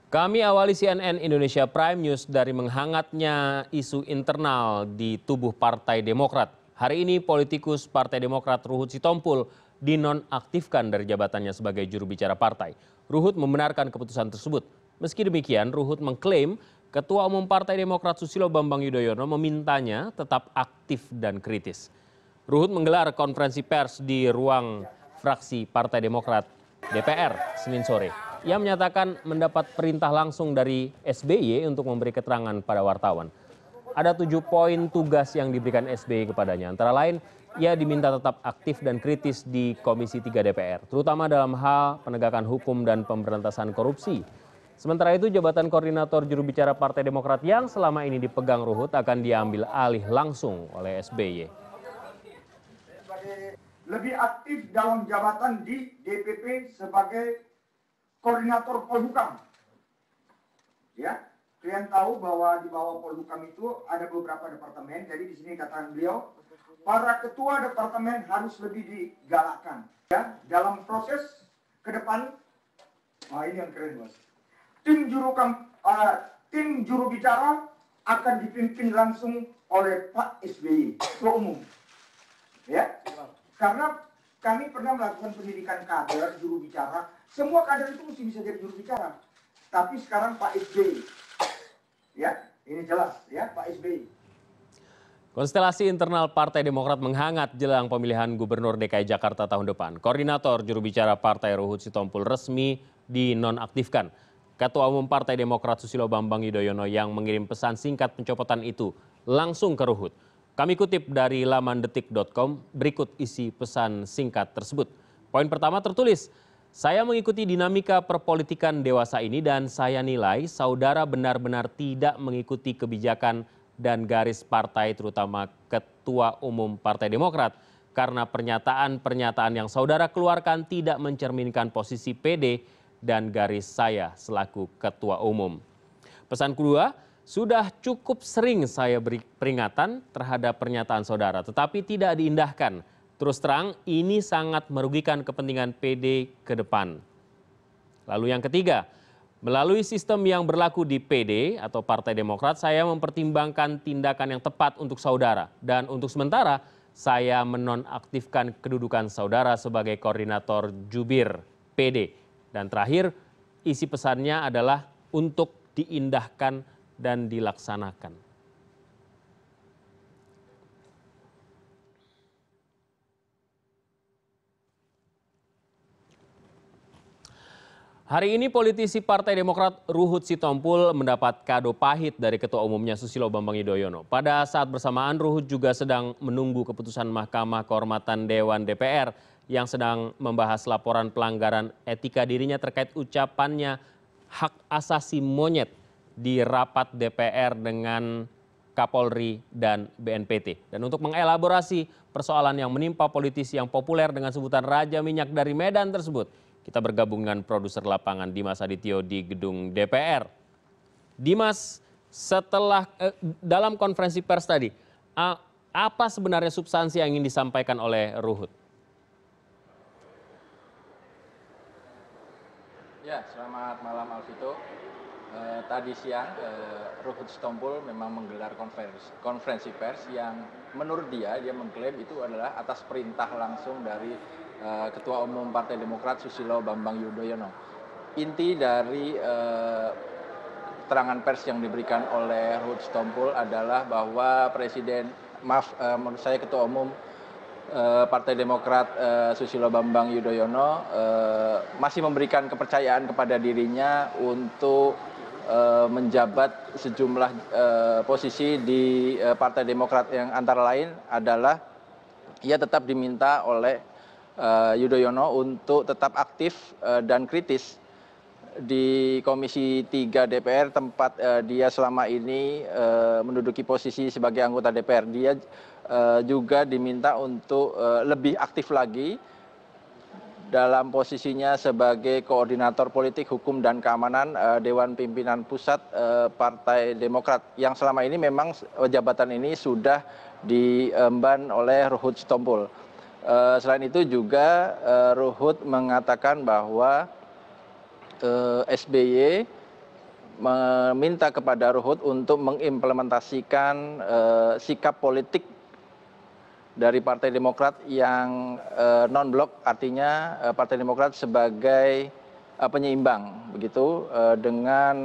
Kami awali CNN Indonesia Prime News dari menghangatnya isu internal di tubuh Partai Demokrat. Hari ini politikus Partai Demokrat Ruhut Sitompul dinonaktifkan dari jabatannya sebagai juru bicara partai. Ruhut membenarkan keputusan tersebut. Meski demikian, Ruhut mengklaim Ketua Umum Partai Demokrat Susilo Bambang Yudhoyono memintanya tetap aktif dan kritis. Ruhut menggelar konferensi pers di ruang fraksi Partai Demokrat DPR Senin sore. Ia menyatakan mendapat perintah langsung dari SBY untuk memberi keterangan pada wartawan. Ada 7 poin tugas yang diberikan SBY kepadanya. Antara lain, ia diminta tetap aktif dan kritis di Komisi 3 DPR, terutama dalam hal penegakan hukum dan pemberantasan korupsi. Sementara itu, jabatan koordinator juru bicara Partai Demokrat yang selama ini dipegang Ruhut akan diambil alih langsung oleh SBY. Lebih aktif dalam jabatan di DPP sebagai koordinator Polhukam. Ya, kalian tahu bahwa di bawah Polhukam itu ada beberapa departemen. Jadi di sini katakan beliau, para ketua departemen harus lebih digalakkan. Ya, dalam proses ke depan, ini yang keren bos. Tim juru bicara akan dipimpin langsung oleh Pak SBY, Ketua Umum. Ya, karena kami pernah melakukan pendidikan kader, juru bicara. Semua kader itu mesti bisa jadi juru bicara. Tapi sekarang Pak SBY. Ya, ini jelas ya Pak SBY. Konstelasi internal Partai Demokrat menghangat jelang pemilihan Gubernur DKI Jakarta tahun depan. Koordinator juru bicara Partai Ruhut Sitompul resmi dinonaktifkan. Ketua Umum Partai Demokrat Susilo Bambang Yudhoyono yang mengirim pesan singkat pencopotan itu langsung ke Ruhut. Kami kutip dari laman detik.com, berikut isi pesan singkat tersebut. Poin pertama tertulis, saya mengikuti dinamika perpolitikan dewasa ini dan saya nilai saudara benar-benar tidak mengikuti kebijakan dan garis partai terutama Ketua Umum Partai Demokrat. Karena pernyataan-pernyataan yang saudara keluarkan tidak mencerminkan posisi PD dan garis saya selaku Ketua Umum. Pesan kedua, sudah cukup sering saya beri peringatan terhadap pernyataan saudara, tetapi tidak diindahkan. Terus terang, ini sangat merugikan kepentingan PD ke depan. Lalu yang ketiga, melalui sistem yang berlaku di PD atau Partai Demokrat, saya mempertimbangkan tindakan yang tepat untuk saudara. Dan untuk sementara, saya menonaktifkan kedudukan saudara sebagai koordinator jubir PD. Dan terakhir, isi pesannya adalah untuk diindahkan dan dilaksanakan. Hari ini politisi Partai Demokrat Ruhut Sitompul mendapat kado pahit dari Ketua Umumnya Susilo Bambang Yudhoyono. Pada saat bersamaan Ruhut juga sedang menunggu keputusan Mahkamah Kehormatan Dewan DPR yang sedang membahas laporan pelanggaran etika dirinya terkait ucapannya hak asasi monyet di rapat DPR dengan Kapolri dan BNPT. Dan untuk mengelaborasi persoalan yang menimpa politisi yang populer dengan sebutan Raja Minyak dari Medan tersebut, kita bergabung dengan produser lapangan Dimas Adityo di gedung DPR. Dimas, setelah dalam konferensi pers tadi, apa sebenarnya substansi yang ingin disampaikan oleh Ruhut? Ya, selamat malam Alvito. Tadi siang Ruhut Sitompul memang menggelar konferensi pers yang menurut dia mengklaim itu adalah atas perintah langsung dari Ketua Umum Partai Demokrat Susilo Bambang Yudhoyono. Inti dari keterangan pers yang diberikan oleh Ruhut Sitompul adalah bahwa menurut saya Ketua Umum Partai Demokrat Susilo Bambang Yudhoyono masih memberikan kepercayaan kepada dirinya untuk menjabat sejumlah posisi di Partai Demokrat yang antara lain adalah ia tetap diminta oleh Yudhoyono untuk tetap aktif dan kritis di Komisi 3 DPR tempat dia selama ini menduduki posisi sebagai anggota DPR. Dia juga diminta untuk lebih aktif lagi dalam posisinya sebagai koordinator politik hukum dan keamanan Dewan Pimpinan Pusat Partai Demokrat yang selama ini memang jabatan ini sudah diemban oleh Ruhut Sitompul. Selain itu juga Ruhut mengatakan bahwa SBY meminta kepada Ruhut untuk mengimplementasikan sikap politik dari Partai Demokrat yang non-blok, artinya Partai Demokrat sebagai penyeimbang begitu dengan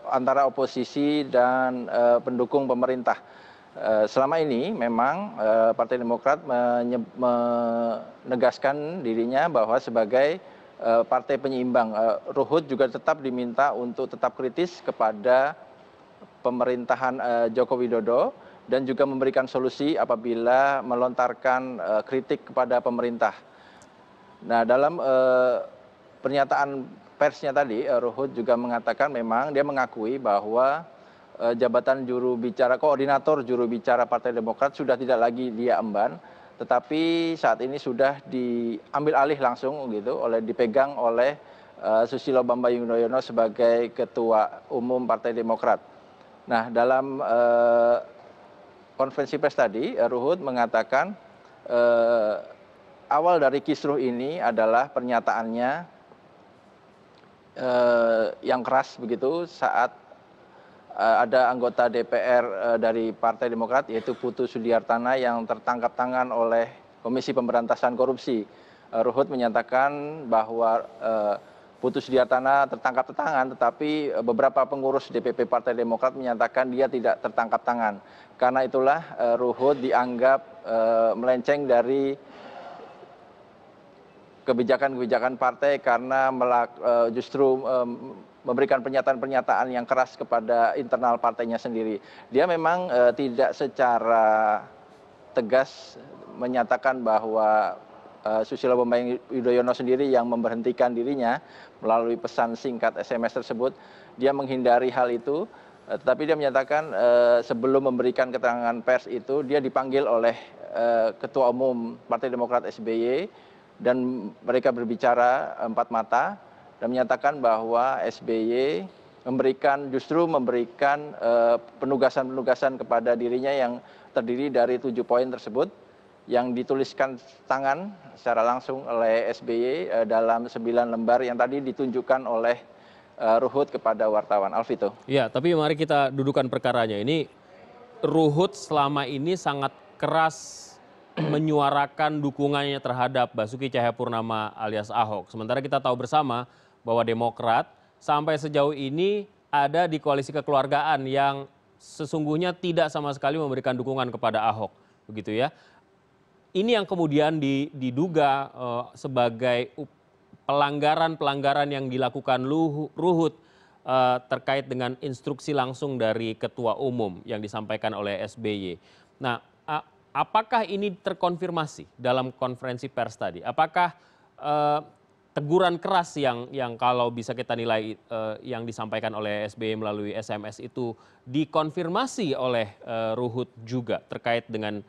antara oposisi dan pendukung pemerintah. Selama ini memang Partai Demokrat menegaskan dirinya bahwa sebagai partai penyeimbang. Ruhut juga tetap diminta untuk tetap kritis kepada pemerintahan Joko Widodo dan juga memberikan solusi apabila melontarkan kritik kepada pemerintah. Nah, dalam pernyataan persnya tadi, Ruhut juga mengatakan memang dia mengakui bahwa jabatan koordinator juru bicara Partai Demokrat sudah tidak lagi dia emban, tetapi saat ini sudah diambil alih langsung gitu dipegang oleh Susilo Bambang Yudhoyono sebagai Ketua Umum Partai Demokrat. Nah, dalam konferensi pers tadi, Ruhut mengatakan awal dari kisruh ini adalah pernyataannya yang keras begitu saat ada anggota DPR dari Partai Demokrat yaitu Putu Sudiartana yang tertangkap tangan oleh Komisi Pemberantasan Korupsi. Ruhut menyatakan bahwa Putu Sudiartana tertangkap tangan, tetapi beberapa pengurus DPP Partai Demokrat menyatakan dia tidak tertangkap tangan. Karena itulah Ruhut dianggap melenceng dari kebijakan-kebijakan partai karena justru memberikan pernyataan-pernyataan yang keras kepada internal partainya sendiri. Dia memang tidak secara tegas menyatakan bahwa Susilo Bambang Yudhoyono sendiri yang memberhentikan dirinya melalui pesan singkat SMS tersebut. Dia menghindari hal itu, tetapi dia menyatakan sebelum memberikan keterangan pers itu dia dipanggil oleh Ketua Umum Partai Demokrat SBY dan mereka berbicara empat mata dan menyatakan bahwa SBY justru memberikan penugasan-penugasan kepada dirinya yang terdiri dari 7 poin tersebut yang dituliskan tangan secara langsung oleh SBY dalam 9 lembar yang tadi ditunjukkan oleh Ruhut kepada wartawan. Alvito. Ya, tapi mari kita dudukan perkaranya. Ini Ruhut selama ini sangat keras menyuarakan dukungannya terhadap Basuki Cahayapurnama alias Ahok. Sementara kita tahu bersama bahwa Demokrat sampai sejauh ini ada di koalisi kekeluargaan yang sesungguhnya tidak sama sekali memberikan dukungan kepada Ahok, begitu ya. Ini yang kemudian diduga sebagai pelanggaran-pelanggaran yang dilakukan Ruhut terkait dengan instruksi langsung dari Ketua Umum yang disampaikan oleh SBY. Nah, apakah ini terkonfirmasi dalam konferensi pers tadi? Apakah teguran keras yang kalau bisa kita nilai yang disampaikan oleh SBY melalui SMS itu dikonfirmasi oleh Ruhut juga terkait dengan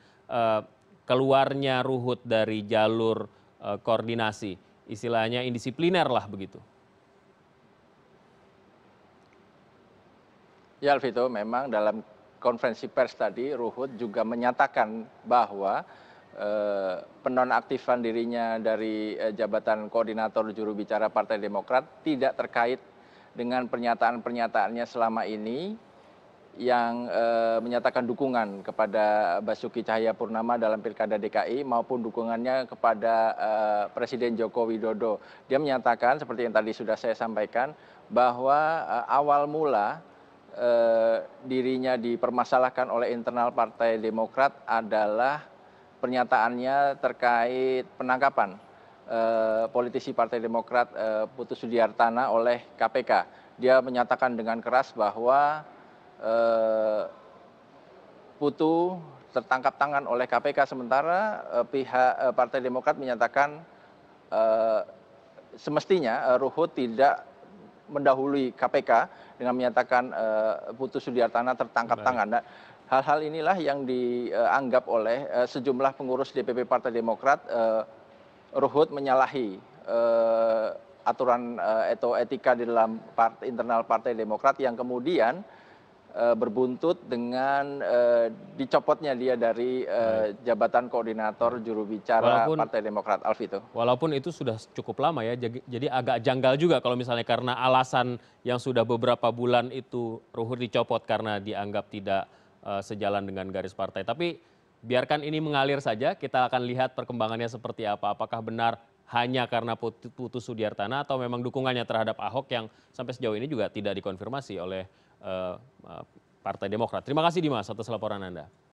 keluarnya Ruhut dari jalur koordinasi, istilahnya indisipliner lah begitu? Ya Alvito, memang dalam konferensi pers tadi Ruhut juga menyatakan bahwa penonaktifan dirinya dari jabatan koordinator juru bicara Partai Demokrat tidak terkait dengan pernyataan-pernyataannya selama ini yang menyatakan dukungan kepada Basuki Cahayapurnama dalam Pilkada DKI maupun dukungannya kepada Presiden Joko Widodo. Dia menyatakan seperti yang tadi sudah saya sampaikan bahwa awal mula dirinya dipermasalahkan oleh internal Partai Demokrat adalah pernyataannya terkait penangkapan politisi Partai Demokrat Putu Sudiartana oleh KPK. Dia menyatakan dengan keras bahwa Putu tertangkap tangan oleh KPK sementara pihak Partai Demokrat menyatakan semestinya Ruhut tidak mendahului KPK dengan menyatakan Putu Sudiartana tertangkap tangan. Nah, hal-hal inilah yang dianggap oleh sejumlah pengurus DPP Partai Demokrat Ruhut menyalahi aturan atau etika di dalam internal Partai Demokrat yang kemudian berbuntut dengan dicopotnya dia dari jabatan koordinator juru bicara Partai Demokrat, Alvito. Walaupun itu sudah cukup lama ya, jadi agak janggal juga kalau misalnya karena alasan yang sudah beberapa bulan itu Ruhut dicopot karena dianggap tidak sejalan dengan garis partai. Tapi biarkan ini mengalir saja, kita akan lihat perkembangannya seperti apa. Apakah benar hanya karena Putu Sudiartana atau memang dukungannya terhadap Ahok yang sampai sejauh ini juga tidak dikonfirmasi oleh Partai Demokrat. Terima kasih Dimas atas laporan Anda.